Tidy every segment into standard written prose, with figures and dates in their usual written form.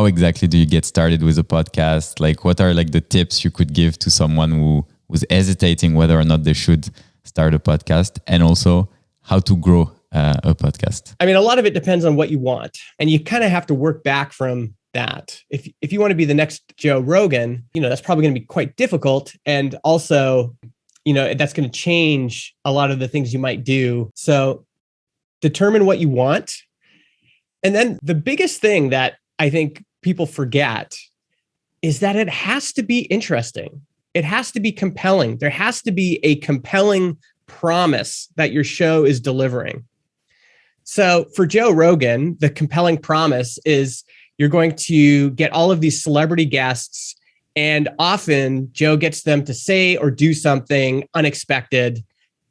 how exactly do you get started with a podcast? Like, what are like the tips you could give to someone who was hesitating whether or not they should start a podcast, and also how to grow a podcast? I mean, a lot of it depends on what you want, and you kind of have to work back from that. If you want to be the next Joe Rogan, that's probably going to be quite difficult. And also, that's going to change a lot of the things you might do. So determine what you want. And then the biggest thing that I think people forget is that it has to be interesting. It has to be compelling. There has to be a compelling promise that your show is delivering. So for Joe Rogan, the compelling promise is you're going to get all of these celebrity guests, and often Joe gets them to say or do something unexpected.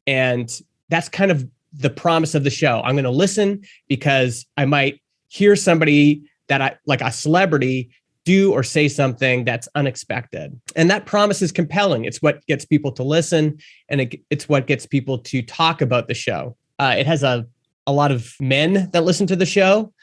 And that's kind of the promise of the show. I'm going to listen because I might hear somebody that like a celebrity, do or say something that's unexpected. And that promise is compelling. It's what gets people to listen, and it's what gets people to talk about the show. It has a lot of men that listen to the show.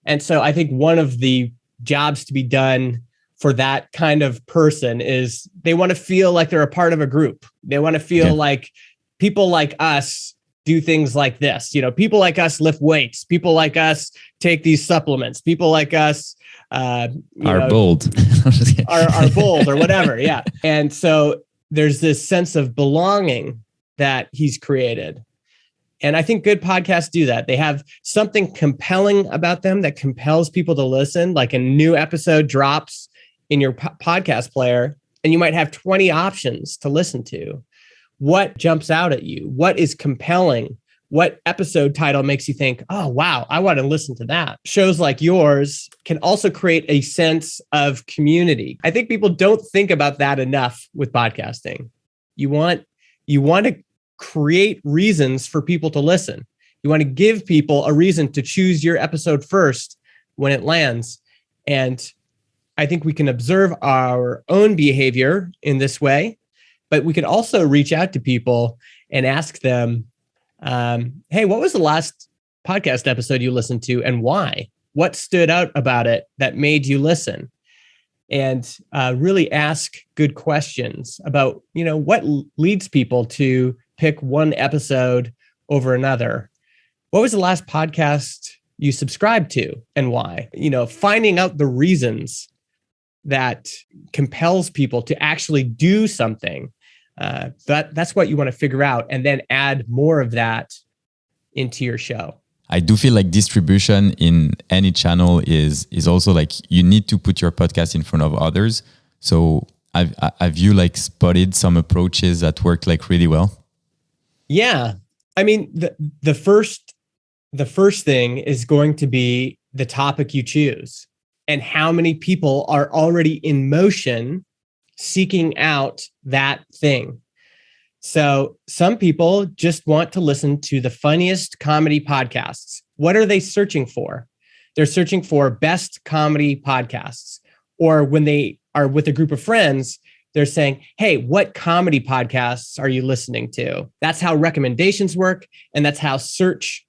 And so I think one of the jobs to be done for that kind of person is they want to feel like they're a part of a group. They want to feel like people like us do things like this. People like us lift weights. People like us take these supplements. People like us are bold. are bold or whatever. Yeah. And so there's this sense of belonging that he's created. And I think good podcasts do that. They have something compelling about them that compels people to listen. Like a new episode drops in your podcast player, and you might have 20 options to listen to. What jumps out at you? What is compelling? What episode title makes you think, oh, wow, I want to listen to that? Shows like yours can also create a sense of community. I think people don't think about that enough with podcasting. You want to create reasons for people to listen. You want to give people a reason to choose your episode first when it lands. And I think we can observe our own behavior in this way, but we could also reach out to people and ask them, hey, what was the last podcast episode you listened to and why? What stood out about it that made you listen? And really ask good questions about, what leads people to pick one episode over another. What was the last podcast you subscribed to and why? Finding out the reasons that compels people to actually do something. That's what you want to figure out, and then add more of that into your show. I do feel like distribution in any channel is also like you need to put your podcast in front of others. So have you like spotted some approaches that worked like really well? Yeah. I mean, the first thing is going to be the topic you choose and how many people are already in motion seeking out that thing. So some people just want to listen to the funniest comedy podcasts. What are they searching for? They're searching for best comedy podcasts. Or when they are with a group of friends, they're saying, hey, what comedy podcasts are you listening to? That's how recommendations work. And that's how search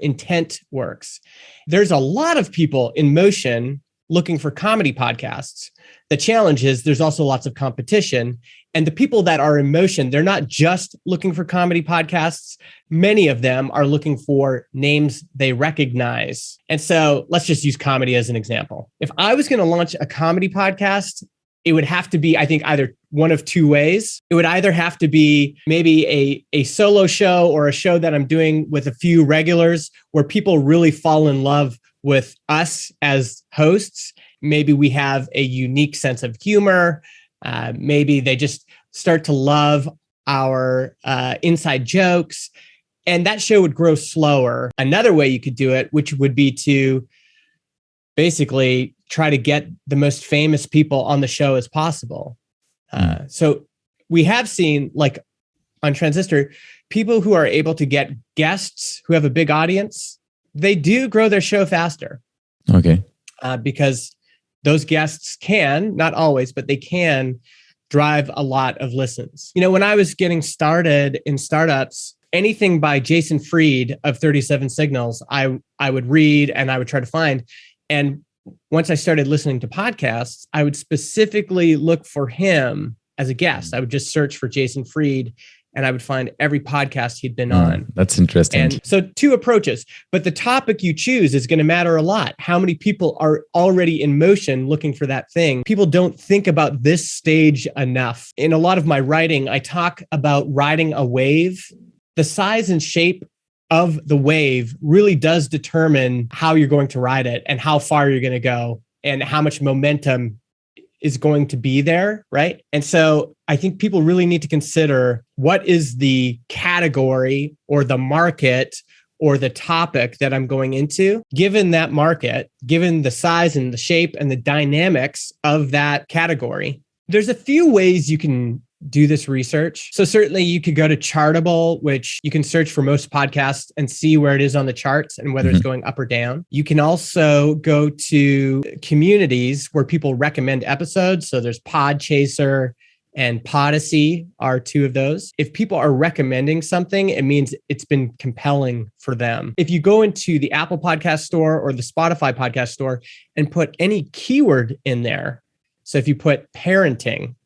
intent works. There's a lot of people in motion looking for comedy podcasts. The challenge is there's also lots of competition. And the people that are in motion, they're not just looking for comedy podcasts. Many of them are looking for names they recognize. And so let's just use comedy as an example. If I was going to launch a comedy podcast, it would have to be, I think, either one of two ways. It would either have to be maybe a solo show or a show that I'm doing with a few regulars where people really fall in love with us as hosts. Maybe we have a unique sense of humor. Maybe they just start to love our inside jokes. And that show would grow slower. Another way you could do it, which would be to basically try to get the most famous people on the show as possible. So we have seen, like on Transistor, people who are able to get guests who have a big audience, they do grow their show faster. Okay. Because those guests can, not always, but they can drive a lot of listens. When I was getting started in startups, anything by Jason Fried of 37 Signals, I would read and I would try to find. And once I started listening to podcasts, I would specifically look for him as a guest. I would just search for Jason Fried and I would find every podcast he'd been on. That's interesting. And so 2 approaches, but the topic you choose is going to matter a lot. How many people are already in motion looking for that thing? People don't think about this stage enough. In a lot of my writing, I talk about riding a wave. The size and shape of the wave really does determine how you're going to ride it and how far you're going to go and how much momentum is going to be there, right? And so I think people really need to consider what is the category or the market or the topic that I'm going into. Given that market, given the size and the shape and the dynamics of that category, there's a few ways you can do this research. So certainly you could go to Chartable, which you can search for most podcasts and see where it is on the charts and whether it's going up or down. You can also go to communities where people recommend episodes. So there's Podchaser and Podacy are 2 of those. If people are recommending something, it means it's been compelling for them. If you go into the Apple Podcast Store or the Spotify Podcast Store and put any keyword in there, so if you put parenting,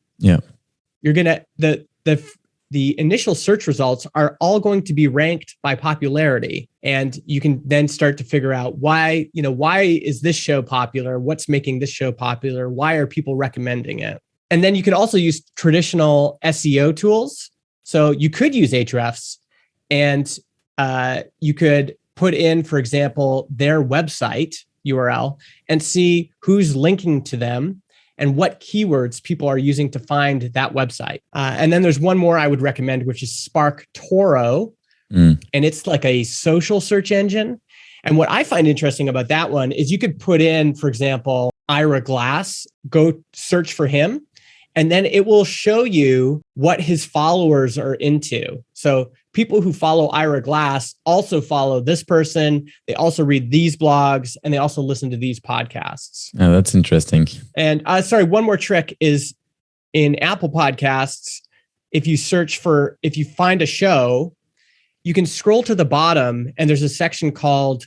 you're gonna the initial search results are all going to be ranked by popularity, and you can then start to figure out why is this show popular? What's making this show popular? Why are people recommending it? And then you can also use traditional SEO tools. So you could use Ahrefs, and you could put in, for example, their website URL and see who's linking to them and what keywords people are using to find that website. And then there's one more I would recommend, which is SparkToro. And it's like a social search engine. And what I find interesting about that one is you could put in, for example, Ira Glass, go search for him, and then it will show you what his followers are into. So people who follow Ira Glass also follow this person. They also read these blogs, and they also listen to these podcasts. Oh, that's interesting. And one more trick is in Apple Podcasts, if you find a show, you can scroll to the bottom and there's a section called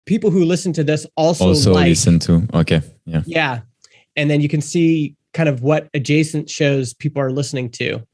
people who listen to this also listen to. Okay. Yeah. Yeah. And then you can see kind of what adjacent shows people are listening to.